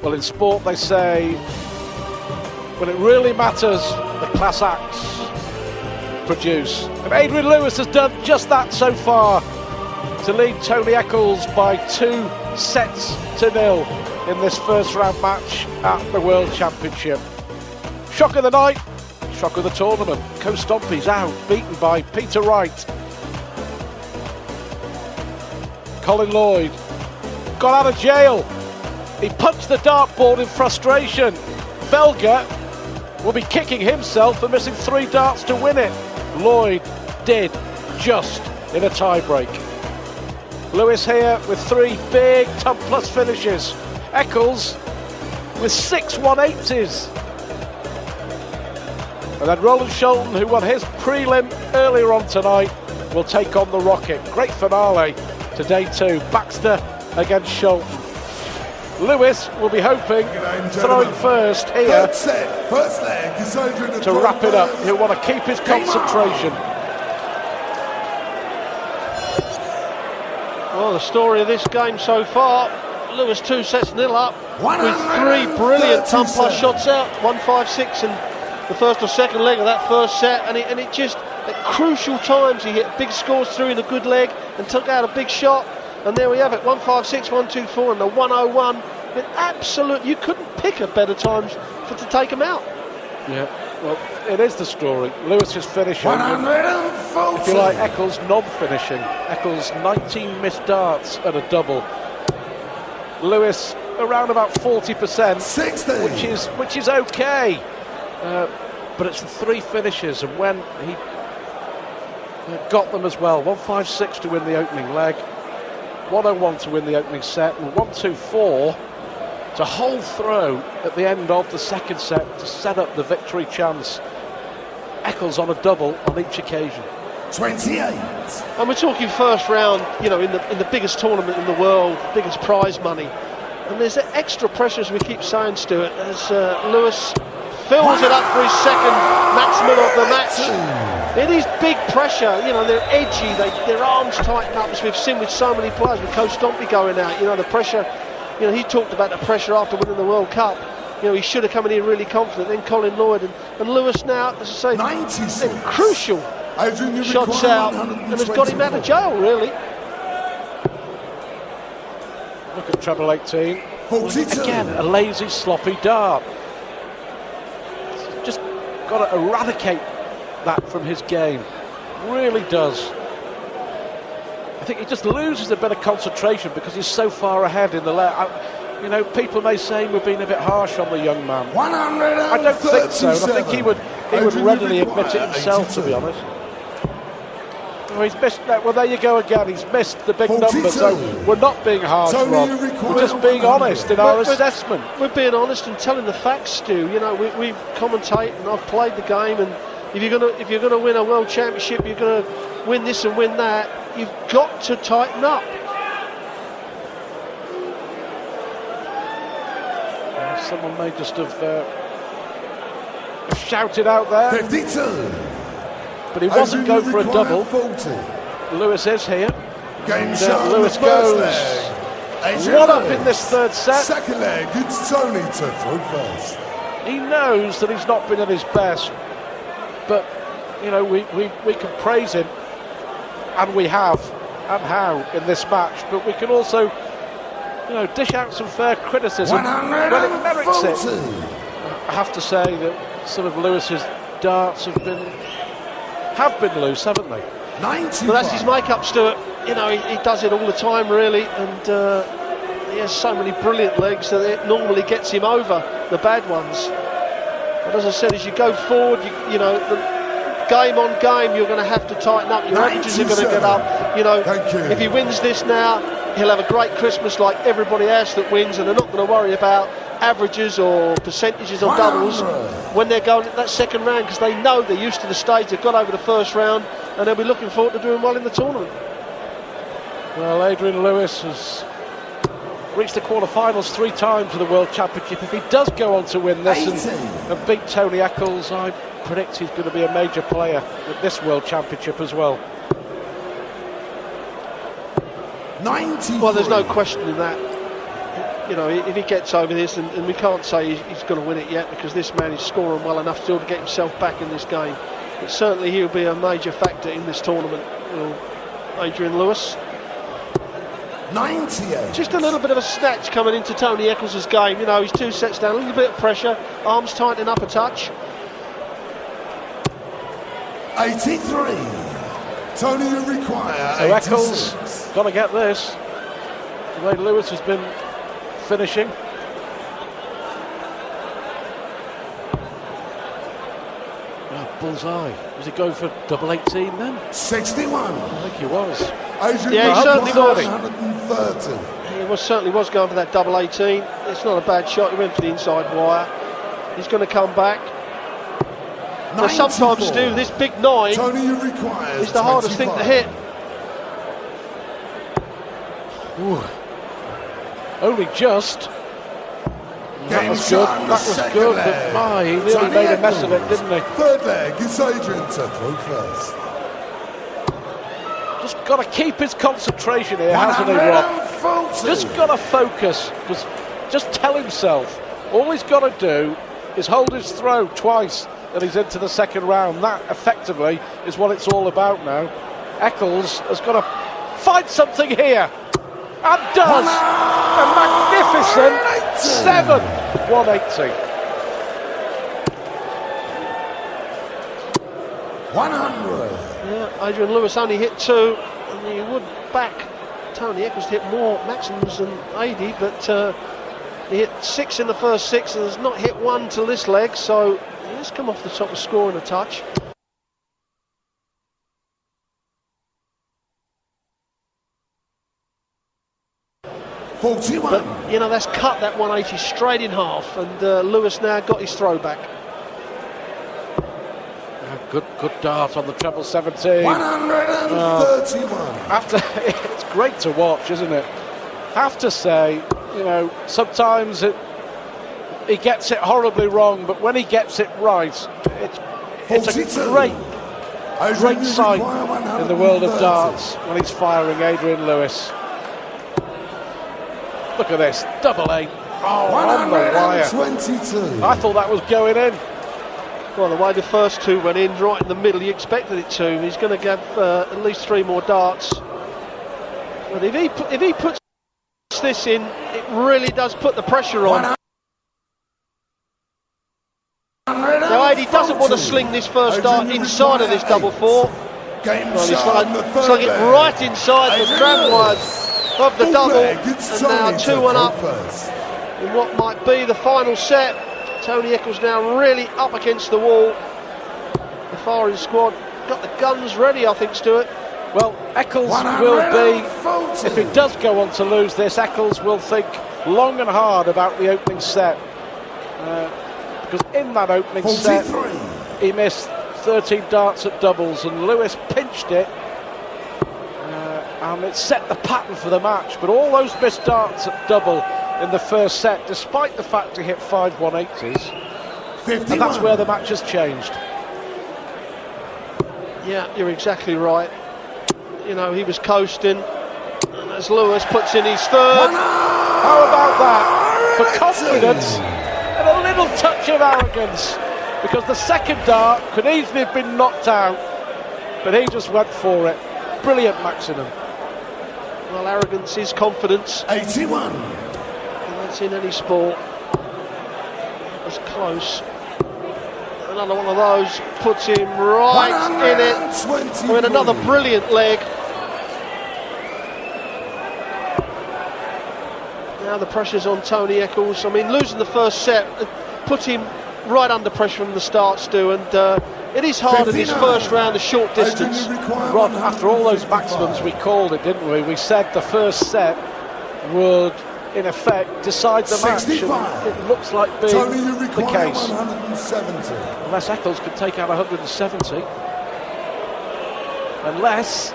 Well, in sport they say, when it really matters, the class acts produce. And Adrian Lewis has done just that so far to lead Tony Eccles by 2-0 in this first round match at the World Championship. Shock of the night, shock of the tournament. Kostompi's out, beaten by Peter Wright. Colin Lloyd got out of jail. He punched the dartboard in frustration. Velga will be kicking himself for missing 3 darts to win it. Lloyd did just in a tie-break. Lewis here with 3 big top plus finishes. Eccles with 6 180s. And then Roland Shelton, who won his prelim earlier on tonight, will take on the Rocket. Great finale to day 2. Baxter against Shelton. Lewis will be hoping, throwing first here to wrap it up. He'll want to keep his concentration. Well, the story of this game so far, Lewis 2 sets 0 up with 3 brilliant ton plus shots out, 1-5-6 in the first or second leg of that first set, and it just, at crucial times, he hit big scores through in a good leg and took out a big shot, and there we have it, 1-5-6, 1-2-4 and the 101. I mean, absolutely, you couldn't pick a better times to take him out. Yeah, well, it is the story. Lewis is finishing. If you like, Eccles non-finishing. Eccles 19 missed darts at a double. Lewis around about 40%, which is okay. But it's the 3 finishes, and when he got them as well. 1-5-6 to win the opening leg, 101 to win the opening set, and 1-2-4 to hold through at the end of the second set to set up the victory chance. Eccles on a double on each occasion. 28. And we're talking first round, you know, in the biggest tournament in the world, biggest prize money. And there's that extra pressure, as we keep saying, Stuart, as Lewis fills it up for his second maximum of the match. It is big pressure, you know, they're edgy, their arms tighten up, as we've seen with so many players, with Kostompi going out, you know, the pressure, you know, he talked about the pressure after winning the World Cup. You know, he should have come in here really confident. Then Colin Lloyd and Lewis now, as I say, crucial shots out, and has got him out of jail, really. Look at treble 18. 42. Again, a lazy, sloppy dart. Just got to eradicate that from his game. Really does. I think he just loses a bit of concentration because he's so far ahead in the left. You know, people may say we're being a bit harsh on the young man. I don't think so. I think he would readily admit it himself, to be honest. Well, he's missed. Well, there you go again. He's missed the big number. So we're not being harsh, Rob. We're just being honest in our assessment. We're being honest and telling the facts, Stu. You know, we commentate, and I've played the game. And if you're gonna win a world championship, you're gonna win this and win that. You've got to tighten up. Someone may just have shouted out there. 52. But he wasn't going for a double. 40. Lewis is here. Game Lewis goes 1 up in this third set. Second leg, it's Tony to throw first. He knows that he's not been at his best, but you know, we can praise him, and we have, and how in this match. But we can also, you know, dish out some fair criticism when it merits it. I have to say that some of Lewis's darts have been loose, haven't they? 95. But that's his make-up, Stuart. You know, he does it all the time, really, and he has so many brilliant legs that it normally gets him over the bad ones. But as I said, as you go forward, you know, the game on game, you're going to have to tighten up. Your averages are going to get up. You know, if he wins this now, he'll have a great Christmas like everybody else that wins, and they're not going to worry about averages or percentages or doubles when they're going at that second round, because they know they're used to the stage. They've got over the first round, and they'll be looking forward to doing well in the tournament. Well, Adrian Lewis has reached the quarterfinals 3 times for the World Championship. If he does go on to win this and beat Tony Eccles, I predict he's going to be a major player at this World Championship as well. 90. Well, there's no question in that. you know, if he gets over this, and we can't say he's going to win it yet, because this man is scoring well enough still to get himself back in this game. But certainly he'll be a major factor in this tournament, Adrian Lewis. 98. Just a little bit of a snatch coming into Tony Eccles' game. You know, he's 2 sets down, a little bit of pressure, arms tightening up a touch. 83. Tony, you require So 86. Eccles got to get this. The way Lewis has been finishing. Oh, bullseye. Was he going for double 18 then? 61. I think he was. Adrian Yeah, he certainly was. 130. He certainly was going for that double 18. It's not a bad shot. He went for the inside wire. He's going to come back. Now, sometimes, Stu, this big 9 Tony, you require is the hardest thing to hit. Ooh. Only just. That Game was good. shot in That the was second good, leg. but my, he nearly Tony made a mess of it, Eccles. didn't he? Third leg, it's Adrian to throw first. Just got to keep his concentration here, hasn't he, Rob? 140. Just got to focus. Just tell himself, all he's got to do is hold his throw twice and he's into the second round. That, effectively, is what it's all about now. Eccles has got to find something here. And does. A magnificent 7. 180. 100. Yeah, Adrian Lewis only hit 2, and you would back Tony Eccles to hit more maximums than 80, but he hit 6 in the first 6 and has not hit 1 till this leg, so he's come off the top of scoring a touch. But, you know, that's cut that 180 straight in half, and Lewis now got his throw back. Good dart on the treble 17. 131. It's great to watch, isn't it? Have to say, you know, sometimes he gets it horribly wrong, but when he gets it right, it's a great sight in the world of darts when he's firing, Adrian Lewis. Look at this, double 8. Oh, on the wire. 122. I thought that was going in. Well, the way the first 2 went in, right in the middle, he expected it to. He's going to get at least 3 more darts. But if he puts this in, it really does put the pressure on. Now, Adi doesn't want to sling this first dart inside of this double 4. Well, he's slung it right inside the tram wires of the double, and now 2-1 up in what might be the final set. Tony Eccles now really up against the wall. The firing squad got the guns ready, I think, Stuart. Well, Eccles will be, if he does go on to lose this, Eccles will think long and hard about the opening set. Because in that opening set, he missed 13 darts at doubles, and Lewis pinched it. And it set the pattern for the match. But all those missed darts at double in the first set, despite the fact he hit 5 180s, and that's where the match has changed. Yeah, you're exactly right. You know, he was coasting, and as Lewis puts in his third. How about that? For confidence and a little touch of arrogance, because the second dart could easily have been knocked out, but he just went for it. Brilliant maximum. Well, arrogance is confidence. 81. And that's in any sport. It was close. Another one of those puts him right in it. With another brilliant leg. Now the pressure's on Tony Eccles. I mean, losing the first set put him right under pressure from the start, Stu, and it is hard in this first round, a short distance. Rod, after all those maximums, we called it, didn't we? We said the first set would, in effect, decide the match. And it looks like being the case. 170. Unless Eccles can take out 170. Unless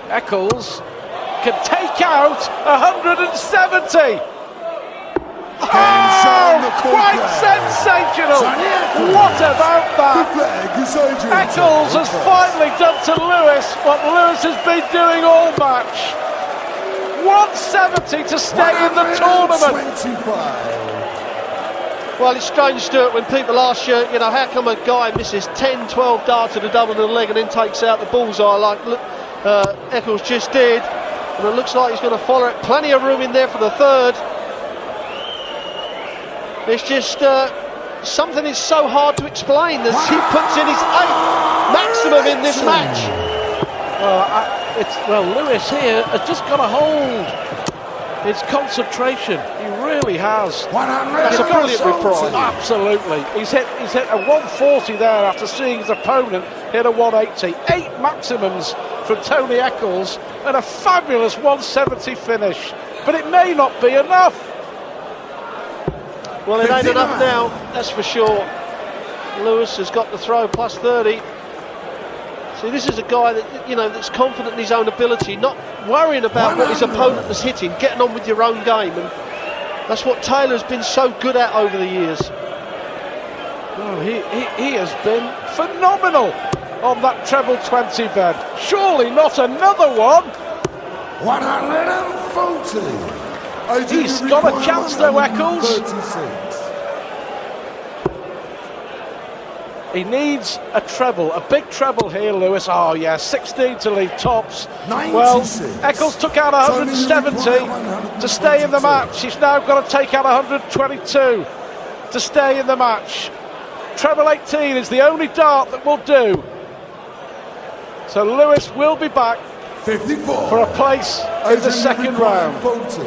Eccles can take out 170. Oh, quite sensational! What about that? Eccles has finally done to Lewis what Lewis has been doing all match. 170 to stay in the tournament. 125. Well, it's strange, Stuart, when people ask you, you know, how come a guy misses 10, 12 darts at a double to the leg and then takes out the bullseye like Eccles just did, and it looks like he's going to follow it. Plenty of room in there for the third. It's just something is so hard to explain as he puts in his 8th maximum in this match. Well, Lewis here has just got to hold his concentration. He really has. That's a brilliant reprise. Absolutely. He's hit a 140 there after seeing his opponent hit a 180. 8 maximums from Tony Eccles and a fabulous 170 finish. But it may not be enough. Well, it ain't enough now, that's for sure. Lewis has got the throw plus 30. See, this is a guy that, you know, that's confident in his own ability, not worrying about what his opponent is hitting, getting on with your own game, and that's what Taylor's been so good at over the years. Oh, he has been phenomenal on that treble 20 bed. Surely not another one. 140. He's got a chance though, Eccles. 36. He needs a treble, a big treble here, Lewis. Oh yeah, 16 to lead tops. 96. Well, Eccles took out 170 to stay in the match. He's now got to take out 122 to stay in the match. Treble 18 is the only dart that will do. So Lewis will be back 54 for a place in the second round. 40.